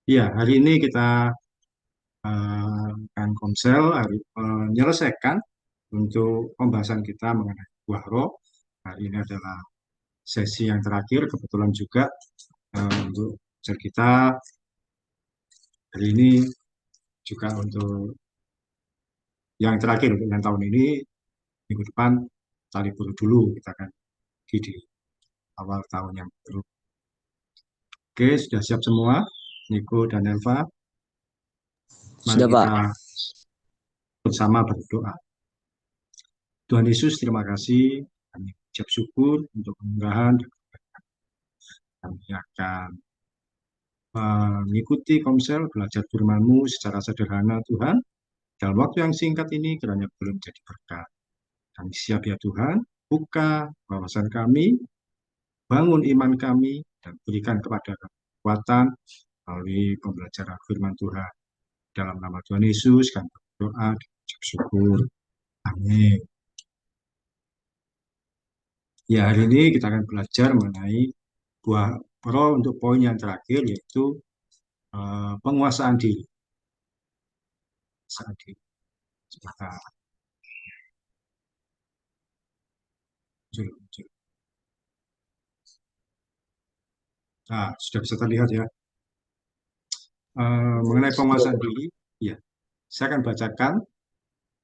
Iya, hari ini kita akan menyelesaikan untuk pembahasan kita mengenai buah roh. Hari ini adalah sesi yang terakhir, kebetulan juga untuk belajar kita hari ini juga untuk yang terakhir untuk yang tahun ini, minggu depan kita libur dulu, kita akan pergi di awal tahun yang baru. Oke, sudah siap semua, Niko dan Elva. Mari Sudah, kita Pak. bersama berdoa. Tuhan Yesus, terima kasih. Kami ucap syukur untuk kemurahan dan kami akan mengikuti komsel belajar firman-Mu secara sederhana Tuhan. Dalam waktu yang singkat ini kiranya belum jadi berkat. Kami siap ya Tuhan, buka wawasan kami, bangun iman kami, dan berikan kepada kami kekuatan melalui pembelajaran firman Tuhan. Dalam nama Tuhan Yesus kami berdoa dan ucap syukur. Amin. Ya, hari ini kita akan belajar mengenai buah roh untuk poin yang terakhir, yaitu penguasaan diri. Penguasaan diri. Sebentar. Muncul, muncul. Nah, sudah bisa terlihat ya. Mengenai Sudah, penguasaan Pak. diri, ya, saya akan bacakan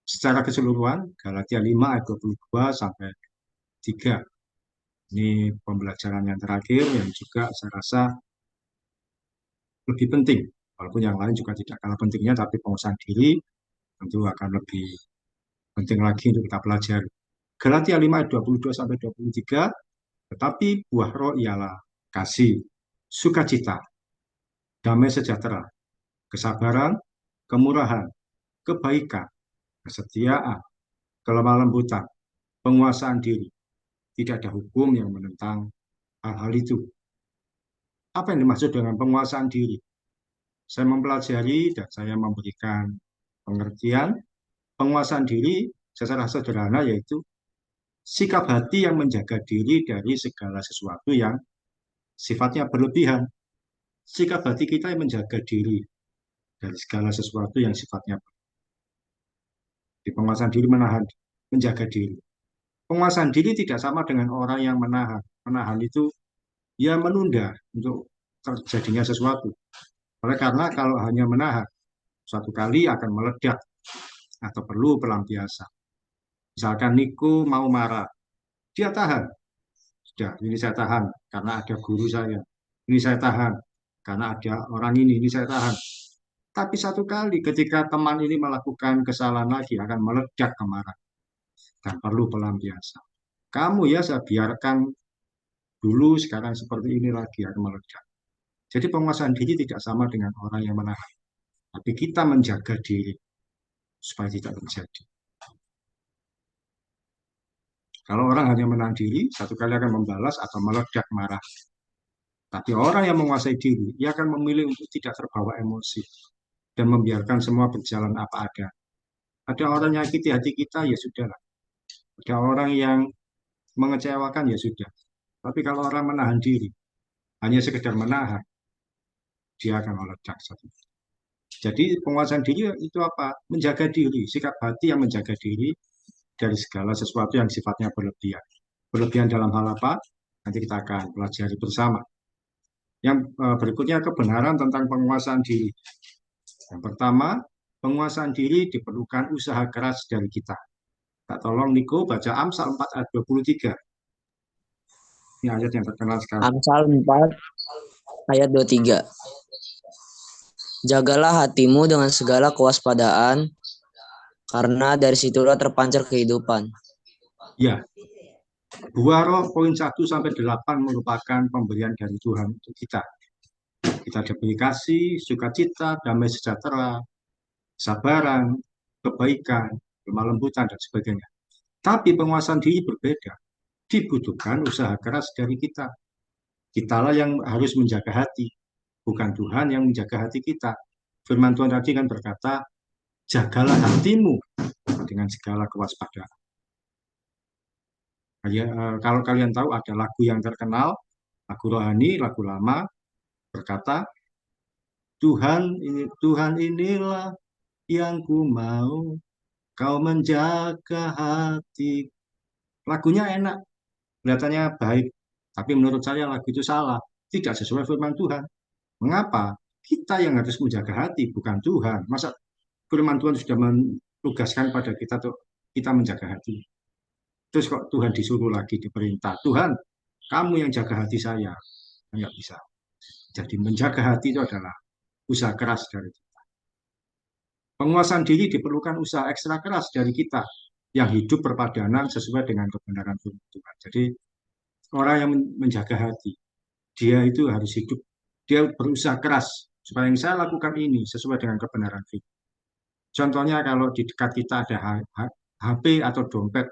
secara keseluruhan Galatia 5 ayat 22 sampai 3. Ini pembelajaran yang terakhir yang juga saya rasa lebih penting. Walaupun yang lain juga tidak kalah pentingnya, tapi penguasaan diri tentu akan lebih penting lagi untuk kita pelajari. Galatia 5 ayat 22 sampai 23, tetapi buah roh ialah kasih, sukacita, damai sejahtera, kesabaran, kemurahan, kebaikan, kesetiaan, kelemah lembutan, penguasaan diri. Tidak ada hukum yang menentang hal-hal itu. Apa yang dimaksud dengan penguasaan diri? Saya mempelajari dan saya memberikan pengertian penguasaan diri secara sederhana, yaitu sikap hati yang menjaga diri dari segala sesuatu yang sifatnya berlebihan. Sikap hati kita yang menjaga diri dari segala sesuatu yang sifatnya berlebihan. Di penguasaan diri menahan, menjaga diri. Penguasaan diri tidak sama dengan orang yang menahan. Menahan itu ya menunda untuk terjadinya sesuatu. Oleh karena kalau hanya menahan, suatu kali akan meledak atau perlu pelampiasan. Misalkan Niko mau marah, dia tahan. Sudah, ini saya tahan karena ada guru saya. Ini saya tahan karena ada orang ini saya tahan. Tapi satu kali ketika teman ini melakukan kesalahan lagi akan meledak kemarahan dan perlu pelampiasan. Kamu ya saya biarkan dulu, sekarang seperti ini lagi akan meledak. Jadi penguasaan diri tidak sama dengan orang yang menahan. Tapi kita menjaga diri supaya tidak terjadi. Kalau orang hanya menahan diri, satu kali akan membalas atau meledak marah. Tapi orang yang menguasai diri, ia akan memilih untuk tidak terbawa emosi dan membiarkan semua berjalan apa ada. Ada orang yang nyakiti hati kita, ya sudahlah. Ada orang yang mengecewakan, ya sudah. Tapi kalau orang menahan diri, hanya sekedar menahan, dia akan meledak. Jadi penguasaan diri itu apa? Menjaga diri, sikap hati yang menjaga diri dari segala sesuatu yang sifatnya berlebihan. Berlebihan dalam hal apa? Nanti kita akan pelajari bersama. Yang berikutnya kebenaran tentang penguasaan diri. Yang pertama, penguasaan diri diperlukan usaha keras dari kita. Tak tolong Niko baca Amsal 4 ayat 23. Ini ayat yang terkenal sekali. Amsal 4 ayat 23. Jagalah hatimu dengan segala kewaspadaan, karena dari situlah terpancar kehidupan. Ya, buah roh poin 1 sampai 8 merupakan pemberian dari Tuhan untuk kita. Kita diberi kasih, sukacita, damai sejahtera, kesabaran, kebaikan, lemah lembutan, dan sebagainya. Tapi penguasaan diri berbeda. Dibutuhkan usaha keras dari kita. Kitalah yang harus menjaga hati, bukan Tuhan yang menjaga hati kita. Firman Tuhan tadi kan berkata, jagalah hatimu dengan segala kewaspadaan. Kalau kalian tahu ada lagu yang terkenal, lagu rohani, lagu lama, berkata, Tuhan inilah yang ku mau, kau menjaga hati. Lagunya enak, kelihatannya baik, tapi menurut saya lagu itu salah, tidak sesuai firman Tuhan. Mengapa? Kita yang harus menjaga hati, bukan Tuhan. Masa firman Tuhan sudah menugaskan pada kita untuk kita menjaga hati. Terus kok Tuhan disuruh lagi diperintah, Tuhan, kamu yang jaga hati saya. Enggak bisa. Jadi menjaga hati itu adalah usaha keras dari kita. Penguasaan diri diperlukan usaha ekstra keras dari kita yang hidup berpadanan sesuai dengan kebenaran firman Tuhan. Jadi orang yang menjaga hati, dia itu harus hidup, dia berusaha keras supaya yang saya lakukan ini sesuai dengan kebenaran firman. Contohnya kalau di dekat kita ada HP atau dompet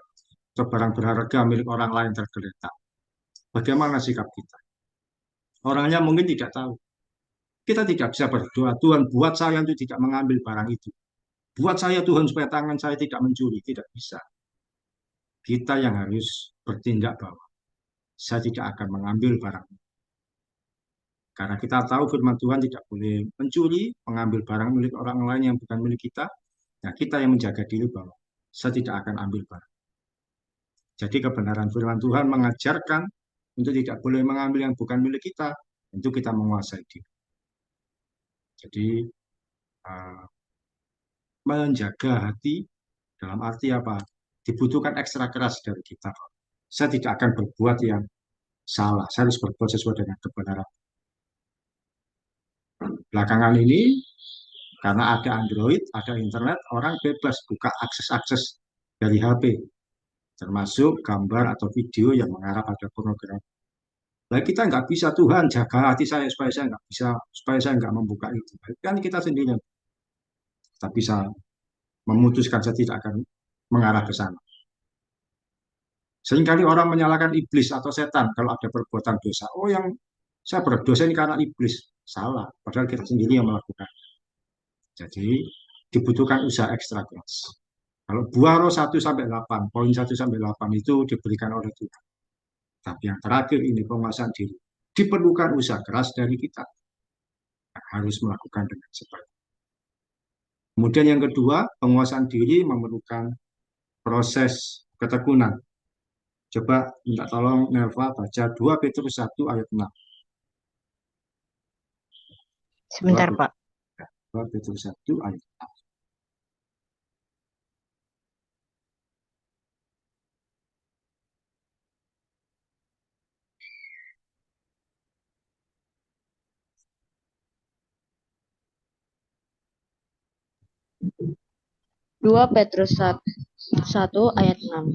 atau barang berharga milik orang lain tergeletak. Bagaimana sikap kita? Orangnya mungkin tidak tahu. Kita tidak bisa berdoa, Tuhan buat saya untuk tidak mengambil barang itu. Buat saya Tuhan supaya tangan saya tidak mencuri. Tidak bisa. Kita yang harus bertindak bahwa saya tidak akan mengambil barang itu. Karena kita tahu firman Tuhan tidak boleh mencuri, mengambil barang milik orang lain yang bukan milik kita. Nah, kita yang menjaga diri bahwa saya tidak akan ambil barang. Jadi kebenaran firman Tuhan mengajarkan untuk tidak boleh mengambil yang bukan milik kita, untuk kita menguasai diri. Jadi uh, menjaga hati dalam arti apa? Dibutuhkan ekstra keras dari kita. Saya tidak akan berbuat yang salah. Saya harus berbuat sesuai dengan kebenaran. Belakangan ini, karena ada Android, ada internet, orang bebas buka akses-akses dari HP, termasuk gambar atau video yang mengarah pada pornografi. Nah, kita nggak bisa, Tuhan jaga hati saya supaya saya nggak bisa, supaya saya nggak membuka itu. Kan kita sendiri kita bisa memutuskan saya tidak akan mengarah ke sana. Seringkali orang menyalahkan iblis atau setan kalau ada perbuatan dosa. Oh, yang saya berdosa ini karena iblis. Salah, padahal kita sendiri yang melakukan. Jadi dibutuhkan usaha ekstra keras. Kalau buah roh 1 sampai 8, poin 1 sampai 8 itu diberikan oleh Tuhan. Tapi yang terakhir ini penguasaan diri. Diperlukan usaha keras dari kita. Harus melakukan dengan sebaik. Kemudian yang kedua, penguasaan diri memerlukan proses ketekunan. Coba minta tolong Nelva baca 2 Petrus 1 ayat 6. Sebentar, Pak. 2 Petrus 1 ayat 6. 2 Petrus 1 ayat 6.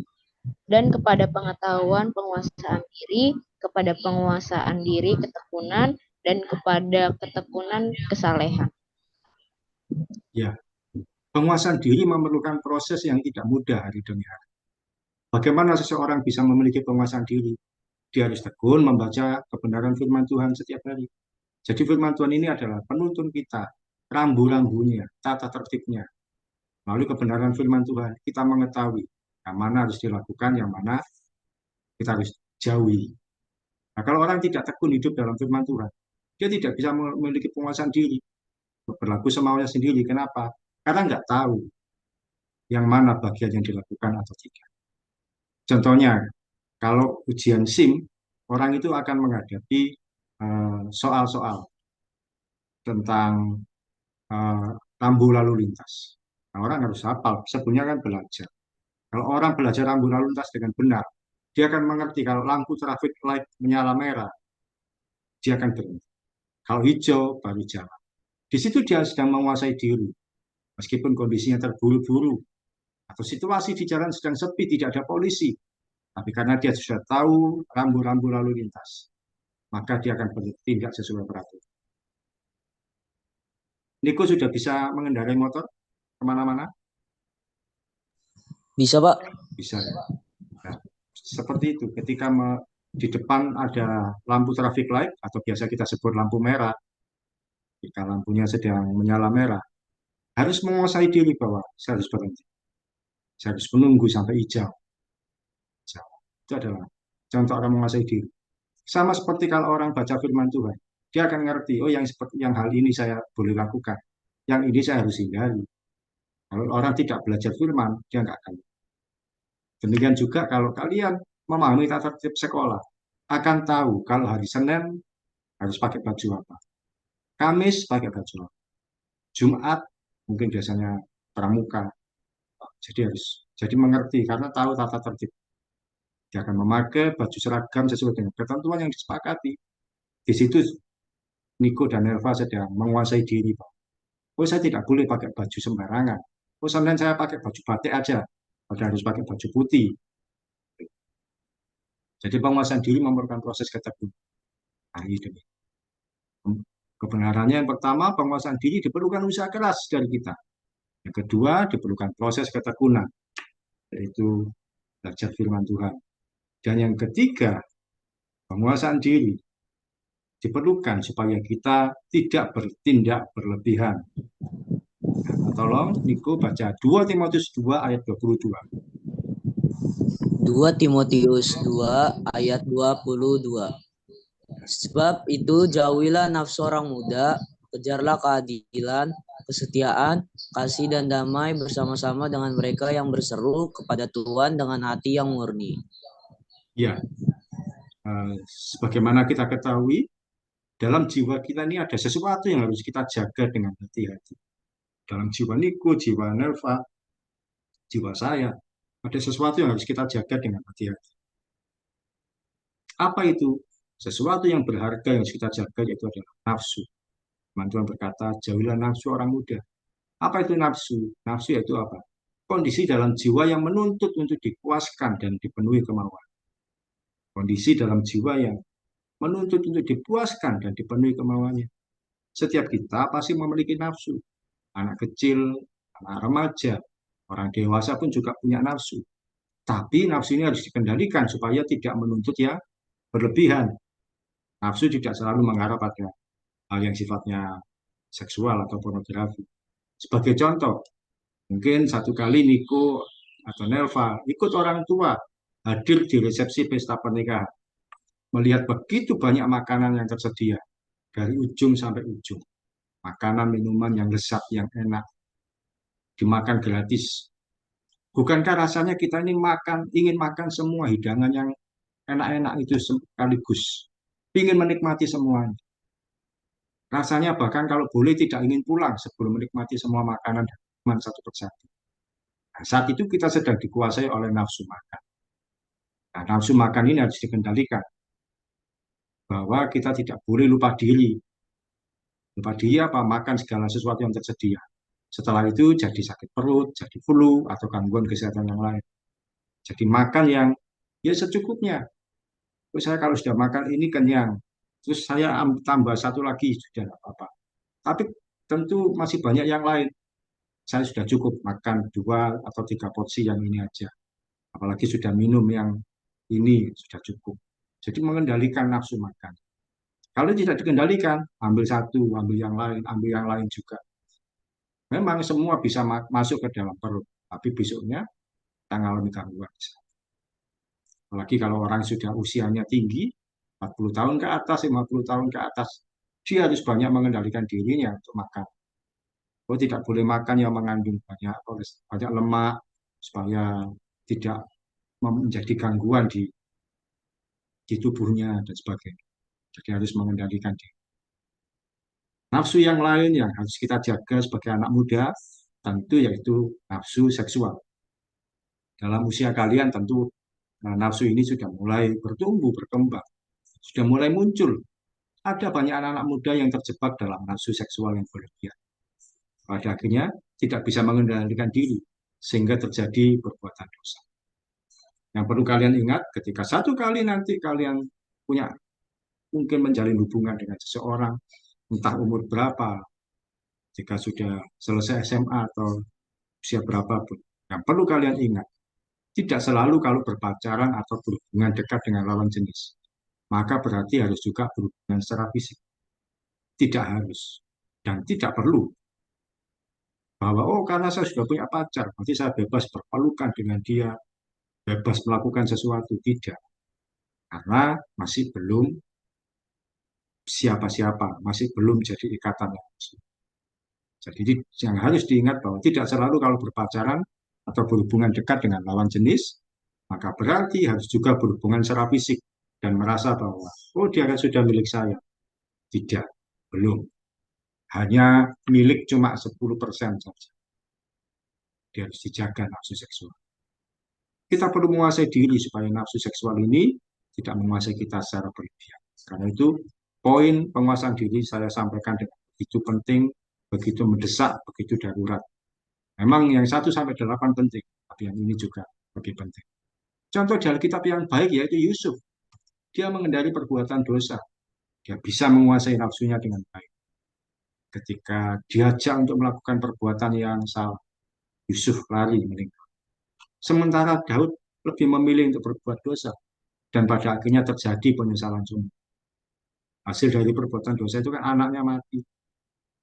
Dan kepada pengetahuan penguasaan diri, kepada penguasaan diri ketekunan, dan kepada ketekunan kesalehan. Ya, penguasaan diri memerlukan proses yang tidak mudah hari demi hari. Bagaimana seseorang bisa memiliki penguasaan diri? Dia harus tekun membaca kebenaran firman Tuhan setiap hari. Jadi firman Tuhan ini adalah penuntun kita, rambu-rambunya, tata tertibnya. Melalui kebenaran firman Tuhan, kita mengetahui yang mana harus dilakukan, yang mana kita harus jauhi. Nah, kalau orang tidak tekun hidup dalam firman Tuhan, dia tidak bisa memiliki penguasaan diri, berlaku semaunya sendiri. Kenapa? Karena nggak tahu yang mana bagian yang dilakukan atau tidak. Contohnya, kalau ujian SIM, orang itu akan menghadapi soal-soal tentang uh, rambu lalu lintas. Nah, orang harus hafal, sebelumnya kan belajar. Kalau orang belajar rambu lalu lintas dengan benar, dia akan mengerti kalau lampu traffic light menyala merah, dia akan berhenti. Kalau hijau, baru jalan. Di situ dia sedang menguasai diri. Meskipun kondisinya terburu-buru, atau situasi di jalan sedang sepi, tidak ada polisi. Tapi karena dia sudah tahu rambu-rambu lalu lintas, maka dia akan bertindak sesuai peraturan. Niko sudah bisa mengendarai motor kemana-mana? Bisa, Pak. Bisa. Nah, seperti itu. Ketika di depan ada lampu traffic light, atau biasa kita sebut lampu merah, jika lampunya sedang menyala merah, harus menguasai diri bahwa saya harus berhenti. Saya harus menunggu sampai hijau. Itu adalah contoh orang menguasai diri. Sama seperti kalau orang baca firman Tuhan. Dia akan ngerti, oh yang seperti yang hal ini saya boleh lakukan, yang ini saya harus hindari. Kalau orang tidak belajar firman, dia nggak akan. Demikian juga kalau kalian memahami tata tertib sekolah, akan tahu kalau hari Senin harus pakai baju apa, Kamis pakai baju apa, Jumat mungkin biasanya pramuka. Jadi mengerti karena tahu tata tertib. Dia akan memakai baju seragam sesuai dengan ketentuan yang disepakati. Di situ Niko dan Nelva sedang menguasai diri, Pak. Oh, saya tidak boleh pakai baju sembarangan. Oh, Senin saya pakai baju batik aja. Padahal harus pakai baju putih. Jadi penguasaan diri memerlukan proses ketekunan. Nah, itu. Kebenarannya yang pertama, penguasaan diri diperlukan usaha keras dari kita. Yang kedua, diperlukan proses ketekunan, yaitu belajar firman Tuhan. Dan yang ketiga, penguasaan diri diperlukan supaya kita tidak bertindak berlebihan. Nah, tolong Niko baca 2 Timotius 2 ayat 22. 2 Timotius 2 ayat 22. Sebab itu jauhilah nafsu orang muda, kejarlah keadilan, kesetiaan, kasih dan damai bersama-sama dengan mereka yang berseru kepada Tuhan dengan hati yang murni. Ya, sebagaimana kita ketahui, dalam jiwa kita ini ada sesuatu yang harus kita jaga dengan hati-hati. Dalam jiwa Niko, jiwa Nelva, jiwa saya, ada sesuatu yang harus kita jaga dengan hati-hati. Apa itu? Sesuatu yang berharga yang harus kita jaga yaitu adalah nafsu. Tuhan berkata, jauhilah nafsu orang muda. Apa itu nafsu? Nafsu yaitu apa? Kondisi dalam jiwa yang menuntut untuk dipuaskan dan dipenuhi kemauan. Kondisi dalam jiwa yang menuntut untuk dipuaskan dan dipenuhi kemauannya. Setiap kita pasti memiliki nafsu. Anak kecil, anak remaja, orang dewasa pun juga punya nafsu. Tapi nafsu ini harus dikendalikan supaya tidak menuntut ya berlebihan. Nafsu tidak selalu mengarah pada hal yang sifatnya seksual atau pornografi. Sebagai contoh, mungkin satu kali Niko atau Nelva ikut orang tua hadir di resepsi pesta pernikahan. Melihat begitu banyak makanan yang tersedia, dari ujung sampai ujung. Makanan, minuman yang lezat, yang enak, dimakan gratis. Bukankah rasanya kita ini ingin makan semua hidangan yang enak-enak itu sekaligus. Ingin menikmati semuanya. Rasanya bahkan kalau boleh tidak ingin pulang sebelum menikmati semua makanan dan minuman satu persatu. Nah, saat itu kita sedang dikuasai oleh nafsu makan. Nah, nafsu makan ini harus dikendalikan. Bahwa kita tidak boleh lupa diri. Lupa diri apa? Makan segala sesuatu yang tersedia. Setelah itu jadi sakit perut, jadi flu, atau gangguan kesehatan yang lain. Jadi makan yang ya secukupnya. Terus saya kalau sudah makan ini kenyang. Terus saya tambah satu lagi, sudah tidak apa-apa. Tapi tentu masih banyak yang lain. Saya sudah cukup makan 2 atau 3 porsi yang ini aja. Apalagi sudah minum yang ini sudah cukup. Jadi mengendalikan nafsu makan. Kalau tidak dikendalikan, ambil satu, ambil yang lain juga. Memang semua bisa masuk ke dalam perut, tapi besoknya kita mengalami gangguan. Apalagi kalau orang sudah usianya tinggi, 40 tahun ke atas, 50 tahun ke atas, dia harus banyak mengendalikan dirinya untuk makan. Oh, tidak boleh makan yang mengandung banyak lemak, supaya tidak menjadi gangguan di tubuhnya dan sebagainya. Jadi harus mengendalikan diri. Nafsu yang lain yang harus kita jaga sebagai anak muda, tentu yaitu nafsu seksual. Dalam usia kalian tentu nafsu ini sudah mulai bertumbuh, berkembang. Sudah mulai muncul. Ada banyak anak-anak muda yang terjebak dalam nafsu seksual yang berlebihan. Pada akhirnya tidak bisa mengendalikan diri, sehingga terjadi perbuatan dosa. Yang perlu kalian ingat, ketika satu kali nanti kalian punya mungkin menjalin hubungan dengan seseorang, entah umur berapa, jika sudah selesai SMA atau usia berapapun, yang perlu kalian ingat, tidak selalu kalau berpacaran atau berhubungan dekat dengan lawan jenis, maka berarti harus juga berhubungan secara fisik. Tidak harus dan tidak perlu. Bahwa, oh karena saya sudah punya pacar, berarti saya bebas berpelukan dengan dia, bebas melakukan sesuatu. Tidak. Karena masih belum siapa-siapa, masih belum jadi ikatan yang resmi. Jadi yang harus diingat bahwa tidak selalu kalau berpacaran atau berhubungan dekat dengan lawan jenis, maka berarti harus juga berhubungan secara fisik dan merasa bahwa, oh dia kan sudah milik saya. Tidak, belum. Hanya milik cuma 10% saja. Dia harus dijaga nafsu seksual. Kita perlu menguasai diri supaya nafsu seksual ini tidak menguasai kita secara berlebihan. Karena itu, poin penguasaan diri saya sampaikan dengan begitu penting, begitu mendesak, begitu darurat. Memang yang 1 sampai 8 penting, tapi yang ini juga lebih penting. Contoh di Alkitab yang baik yaitu Yusuf. Dia mengendari perbuatan dosa. Dia bisa menguasai nafsunya dengan baik. Ketika diajak untuk melakukan perbuatan yang salah, Yusuf lari meninggal. Sementara Daud lebih memilih untuk berbuat dosa. Dan pada akhirnya terjadi penyesalan sumber. Hasil dari perbuatan dosa itu kan anaknya mati.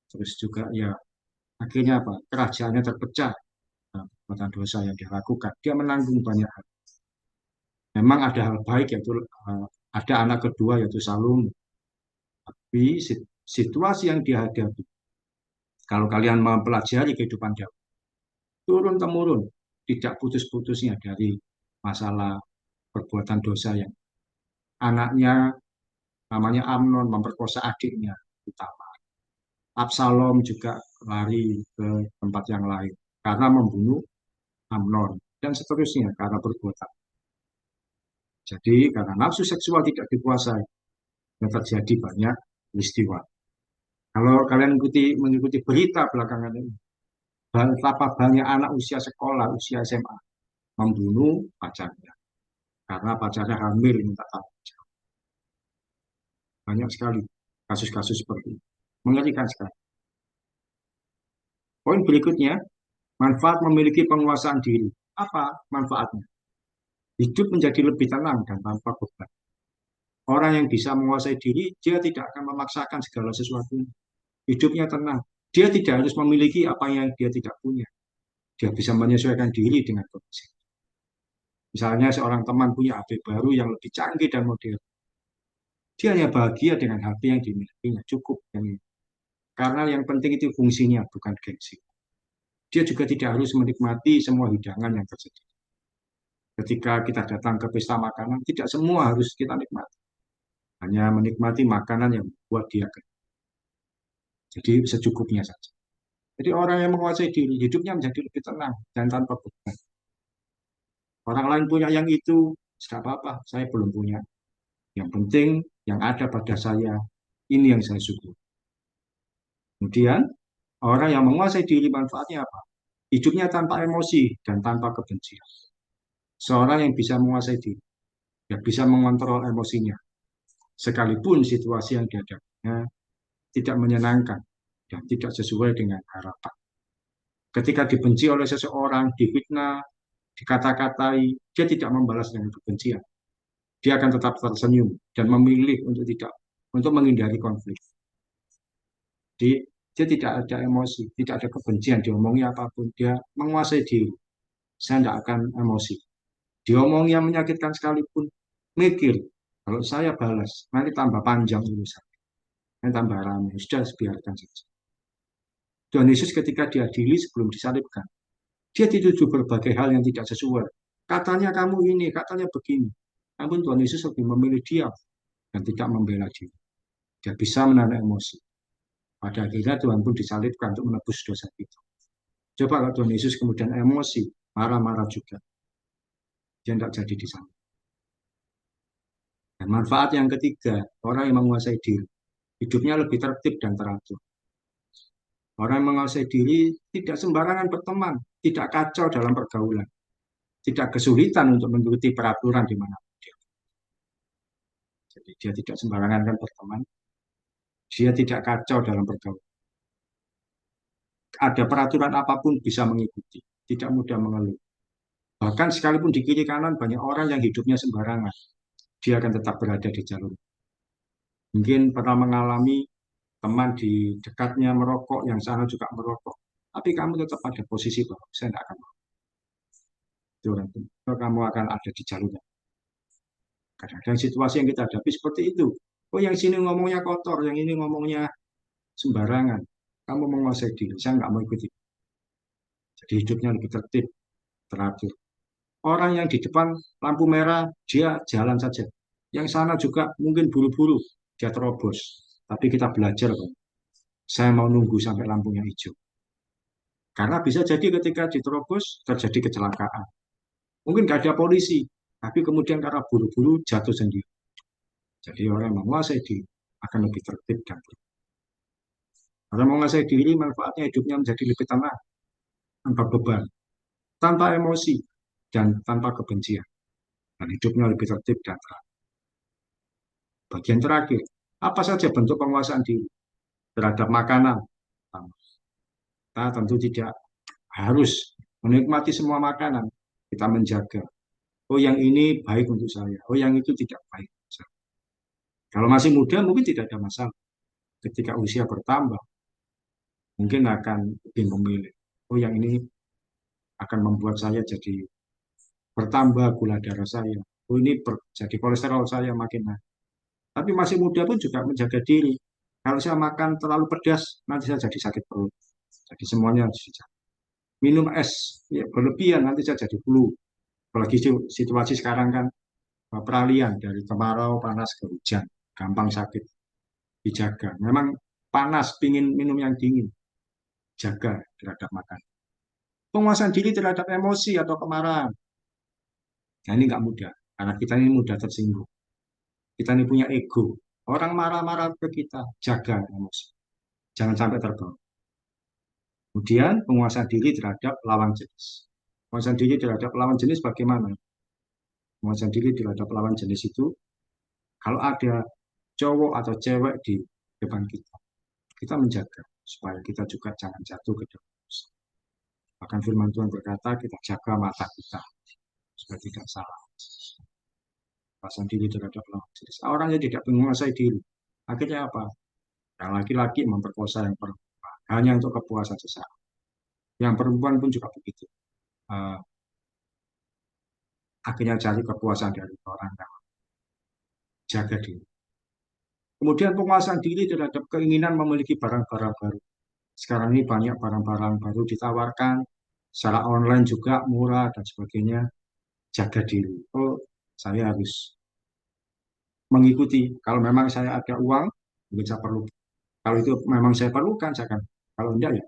Terus juga ya akhirnya apa? Kerajaannya terpecah. Nah, perbuatan dosa yang dia lakukan. Dia menanggung banyak hal. Memang ada hal baik yaitu ada anak kedua yaitu Salomo. Tapi situasi yang dihadapi, kalau kalian mempelajari kehidupan Daud, turun-temurun, tidak putus-putusnya dari masalah perbuatan dosa yang anaknya namanya Amnon memperkosa adiknya utama. Absalom juga lari ke tempat yang lain karena membunuh Amnon dan seterusnya karena perbuatan. Jadi karena nafsu seksual tidak dikuasai, yang terjadi banyak peristiwa. Kalau kalian mengikuti berita belakangan ini, betapa banyak anak usia sekolah, usia SMA membunuh pacarnya karena pacarnya hamil minta tahu. Banyak sekali kasus-kasus seperti itu. Mengerikan sekali. Poin berikutnya, manfaat memiliki penguasaan diri. Apa manfaatnya? Hidup menjadi lebih tenang dan tanpa beban. Orang yang bisa menguasai diri, dia tidak akan memaksakan segala sesuatu. Hidupnya tenang. Dia tidak harus memiliki apa yang dia tidak punya. Dia bisa menyesuaikan diri dengan kondisi. Misalnya seorang teman punya HP baru yang lebih canggih dan modern. Dia hanya bahagia dengan HP yang dimilikinya, cukup. Karena yang penting itu fungsinya, bukan gengsi. Dia juga tidak harus menikmati semua hidangan yang tersedia. Ketika kita datang ke pesta makanan, tidak semua harus kita nikmati. Hanya menikmati makanan yang buat dia kenyang. Jadi secukupnya saja. Jadi orang yang menguasai diri, hidupnya menjadi lebih tenang dan tanpa beban. Orang lain punya yang itu, tidak apa-apa, saya belum punya. Yang penting, yang ada pada saya, ini yang saya syukur. Kemudian, orang yang menguasai diri manfaatnya apa? Hidupnya tanpa emosi dan tanpa kebencian. Seorang yang bisa menguasai diri, yang bisa mengontrol emosinya, sekalipun situasi yang dihadapinya tidak menyenangkan dan tidak sesuai dengan harapan. Ketika dibenci oleh seseorang, difitnah, dikata-katai, dia tidak membalas dengan kebencian. Dia akan tetap tersenyum dan memilih untuk menghindari konflik. Jadi dia tidak ada emosi, tidak ada kebencian, diomongi apapun, dia menguasai diri. Saya tidak akan emosi. Diomongi yang menyakitkan sekalipun, mikir, kalau saya balas, nanti tambah panjang urusan, nanti tambah ramai, sudah biarkan saja. Tuhan Yesus ketika diadili sebelum disalibkan, dia dituduh berbagai hal yang tidak sesuai. Katanya kamu ini, katanya begini. Namun Tuhan Yesus lebih memilih diam dan tidak membela diri. Dia bisa menahan emosi. Pada akhirnya Tuhan pun disalibkan untuk menebus dosa kita. Coba kalau Tuhan Yesus kemudian emosi, marah-marah juga. Dia tidak jadi disalib. Dan manfaat yang ketiga, orang yang menguasai diri, hidupnya lebih tertib dan teratur. Orang yang menguasai diri tidak sembarangan berteman, tidak kacau dalam pergaulan, tidak kesulitan untuk mengikuti peraturan di mana dia. Jadi dia tidak sembarangan kan berteman, dia tidak kacau dalam pergaulan. Ada peraturan apapun bisa mengikuti, tidak mudah mengeluh. Bahkan sekalipun di kiri kanan banyak orang yang hidupnya sembarangan, dia akan tetap berada di jalur. Mungkin pernah mengalami teman di dekatnya merokok, yang sana juga merokok. Tapi kamu tetap pada posisi bahwa saya tidak akan merokok. Kamu akan ada di jalurnya. Kadang-kadang situasi yang kita hadapi seperti itu. Oh, yang sini ngomongnya kotor, yang ini ngomongnya sembarangan. Kamu menguasai diri, saya nggak mau ikuti. Jadi hidupnya lebih tertib, teratur. Orang yang di depan lampu merah, dia jalan saja. Yang sana juga mungkin buru-buru, dia terobos. Tapi kita belajar, Pak. Saya mau nunggu sampai lampunya hijau. Karena bisa jadi ketika diterobos, terjadi kecelakaan. Mungkin nggak ada polisi, tapi kemudian karena buru-buru jatuh sendiri. Jadi orang yang menguasai diri akan lebih tertib dan tertib. Orang menguasai diri, manfaatnya hidupnya menjadi lebih tenang, tanpa beban, tanpa emosi, dan tanpa kebencian. Dan hidupnya lebih tertib dan teratur. Bagian terakhir, apa saja bentuk penguasaan diri terhadap makanan? Kita tentu tidak harus menikmati semua makanan. Kita menjaga. Oh, yang ini baik untuk saya. Oh, yang itu tidak baik untuk saya. Kalau masih muda mungkin tidak ada masalah. Ketika usia bertambah, mungkin akan lebih memilih. Oh, yang ini akan membuat saya jadi bertambah gula darah saya. Oh, ini jadi kolesterol saya makin naik. Tapi masih muda pun juga menjaga diri. Kalau saya makan terlalu pedas, nanti saya jadi sakit perut. Jadi semuanya harus dijaga. Minum es, ya, berlebihan nanti saya jadi flu. Apalagi situasi sekarang kan peralihan dari kemarau, panas ke hujan. Gampang sakit. Dijaga. Memang panas, pingin minum yang dingin. Jaga terhadap makan. Penguasaan diri terhadap emosi atau kemarahan. Nah, ini nggak mudah. Karena kita ini mudah tersinggung. Kita ini punya ego. Orang marah-marah ke kita, jaga emosi. Jangan sampai terbawa. Kemudian penguasaan diri terhadap lawan jenis. Penguasaan diri terhadap lawan jenis bagaimana? Penguasaan diri terhadap lawan jenis itu, kalau ada cowok atau cewek di depan kita, kita menjaga supaya kita juga jangan jatuh ke dalam dosa. Bahkan firman Tuhan berkata, kita jaga mata kita supaya tidak salah. Penguasaan diri terhadap lawan jenis. Orang yang tidak menguasai diri, akhirnya apa? Yang laki-laki memperkosa yang perempuan hanya untuk kepuasan sesaat. Yang perempuan pun juga begitu. Akhirnya cari kepuasan dari orang yang jaga diri. Kemudian penguasaan diri terhadap keinginan memiliki barang-barang baru. Sekarang ini banyak barang-barang baru ditawarkan, secara online juga murah dan sebagainya. Jaga diri. Oh, saya harus mengikuti. Kalau memang saya ada uang, mungkin saya perlu. Kalau itu memang saya perlukan, saya akan. Kalau enggak, ya.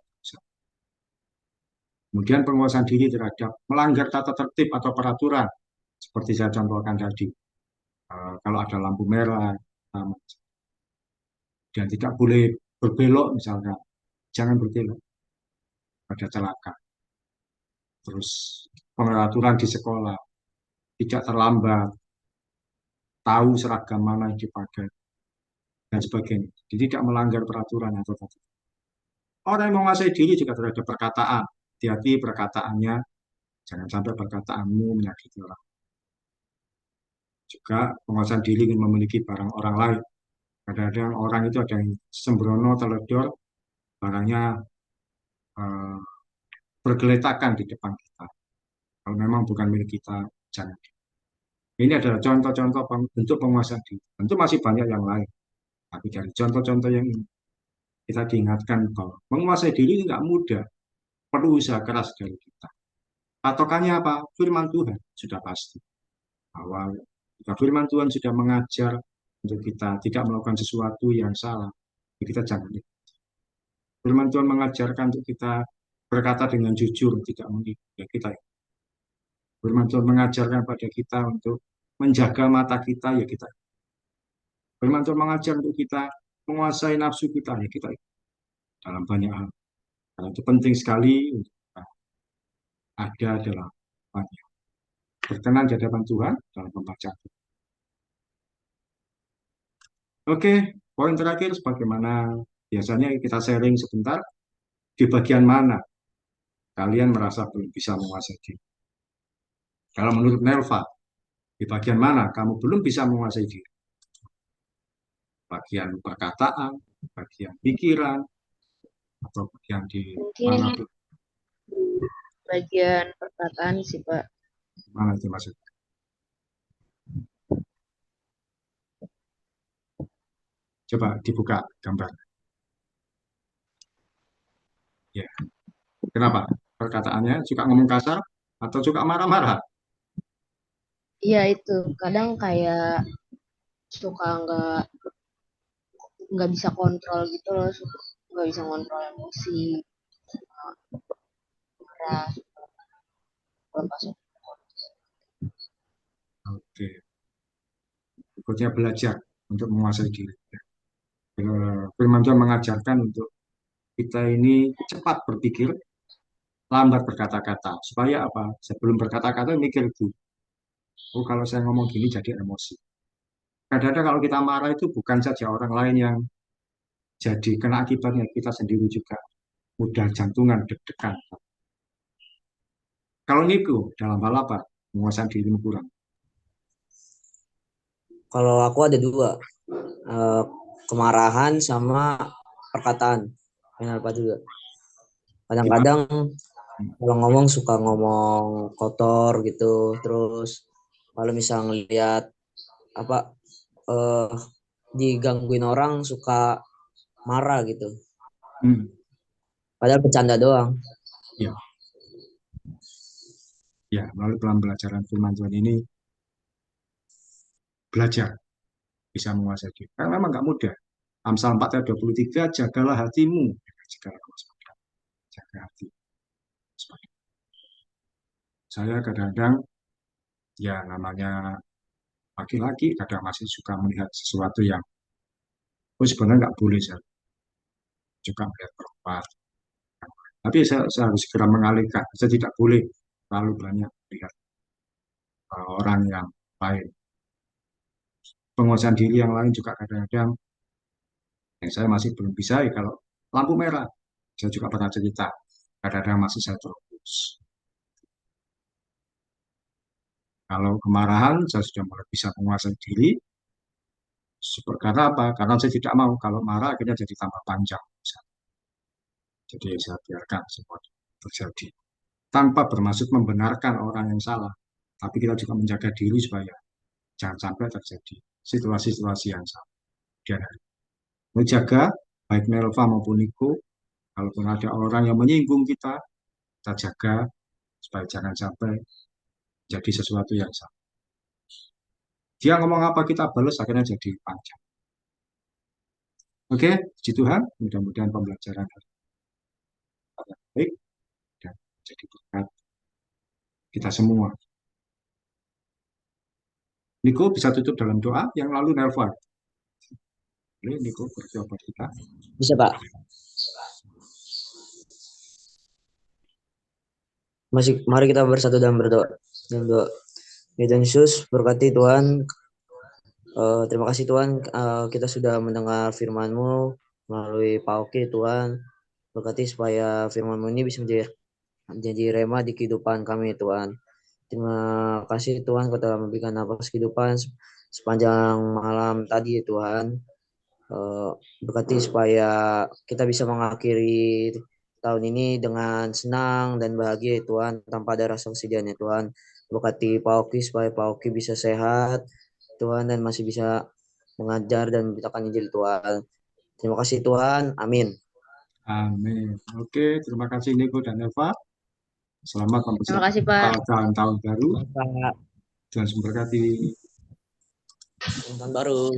Kemudian penguasaan diri terhadap melanggar tata tertib atau peraturan. Seperti saya contohkan tadi. Kalau ada lampu merah, dan tidak boleh berbelok misalkan. Jangan berbelok pada celaka. Terus pengaturan di sekolah, tidak terlambat, tahu seragam mana yang dipakai, dan sebagainya. Jadi tidak melanggar peraturan atau tata. Orang yang menguasai diri juga terhadap perkataan. Hati-hati perkataannya, jangan sampai perkataanmu menyakiti orang. Juga penguasaan diri ingin memiliki barang orang lain. Kadang-kadang orang itu ada yang sembrono, teledor, barangnya eh, bergeletakan di depan kita. Kalau memang bukan milik kita, jangan. Ini adalah contoh-contoh bentuk penguasaan diri. Tentu masih banyak yang lain. Tapi dari contoh-contoh yang ini, kita diingatkan bahwa menguasai diri ini nggak mudah. Perlu usaha keras dari kita. Patokannya apa? Firman Tuhan sudah pasti. Bahwa jika firman Tuhan sudah mengajar untuk kita tidak melakukan sesuatu yang salah, kita jangan. Firman Tuhan mengajarkan untuk kita berkata dengan jujur, tidak menipu. Ya kita. Firman Tuhan mengajarkan pada kita untuk menjaga mata kita, ya kita. Firman Tuhan mengajar untuk kita menguasai nafsu kita, ya kita dalam banyak hal. Karena itu penting sekali untuk kita ada dalam banyak berkenan di hadapan Tuhan dalam pembacaan. Oke, poin terakhir sebagaimana biasanya kita sharing sebentar, di bagian mana kalian merasa belum bisa menguasai diri. Kalau menurut Nelva, di bagian mana kamu belum bisa menguasai diri? Bagian perkataan, bagian pikiran, atau bagian di mana Mungkin bagian perkataan sih, Pak. mana itu maksudnya? Coba dibuka gambar. Ya, kenapa? Perkataannya suka ngomong kasar atau suka marah-marah? Iya itu kadang kayak suka nggak bisa kontrol gitu loh, nggak bisa kontrol emosi, marah, lepas. Oke, berikutnya belajar untuk menguasai diri. Firman Tuhan mengajarkan untuk kita ini cepat berpikir, lambat berkata-kata. Supaya apa? Sebelum berkata-kata mikir dulu. Oh, kalau saya ngomong gini jadi emosi. Kadang-kadang kalau kita marah itu bukan saja orang lain yang jadi kena akibatnya, kita sendiri juga mudah jantungan, deg-degan. Kalau niku dalam hal apa? Menguasai dirimu kurang. Kalau aku ada dua, eh, kemarahan sama perkataan. Kenapa juga? Gimana? Kadang-kadang kalau ngomong suka ngomong kotor gitu, terus kalau misalnya ngeliat apa eh digangguin orang suka marah gitu. Hmm, Padahal bercanda doang. ya, ya, melalui pembelajaran firman Tuhan ini belajar bisa menguasai diri. Karena memang nggak mudah. Amsal 4 ayat 23, jagalah hatimu. Segala kewaspadaan. Jaga hati. Saya kadang-kadang, ya namanya laki-laki, kadang masih suka melihat sesuatu yang, oh sebenarnya nggak boleh saya juga melihat perempuan. Tapi saya harus segera mengalihkan. Saya tidak boleh terlalu banyak melihat orang yang lain. Penguasaan diri yang lain juga kadang-kadang, yang saya masih belum bisa, ya kalau lampu merah, saya juga pernah cerita, kadang-kadang masih saya terus. Kalau kemarahan, saya sudah mulai bisa menguasai diri. Karena apa? Karena saya tidak mau kalau marah akhirnya jadi tambah panjang. Jadi saya biarkan semua terjadi. Tanpa bermaksud membenarkan orang yang salah. Tapi kita juga menjaga diri supaya jangan sampai terjadi situasi-situasi yang sama. Dan menjaga baik Melva maupun Niko, kalaupun ada orang yang menyinggung kita jaga supaya jangan sampai jadi sesuatu yang sama. Dia ngomong apa kita balas akhirnya jadi panjang. Oke, puji Tuhan. Mudah-mudahan pembelajaran hari ini baik dan jadi berkat kita semua. Niko bisa tutup dalam doa yang lalu nelpon. Boleh Niko berdoa buat kita. Bisa Pak? Mari kita bersatu dalam berdoa. Dalam doa. Ya Tuhan Yesus, berkati Tuhan. Terima kasih Tuhan, kita sudah mendengar firman-Mu melalui Pak Oki Tuhan. Berkati supaya firman-Mu ini bisa menjadi rema di kehidupan kami Tuhan. Terima kasih Tuhan Kau telah memberikan nafas kehidupan sepanjang malam tadi Tuhan. Berkati supaya kita bisa mengakhiri tahun ini dengan senang dan bahagia Tuhan, tanpa ada rasa kesedihan ya Tuhan. Berkati Pak Oki supaya Pak Oki bisa sehat Tuhan dan masih bisa mengajar dan memberitakan Injil Tuhan. Terima kasih Tuhan. Amin. Amin. Oke, terima kasih Niko dan Eva. Selamat Terima kasih Pak. tahun baru. Pak, Tuhan memberkati. tahun baru.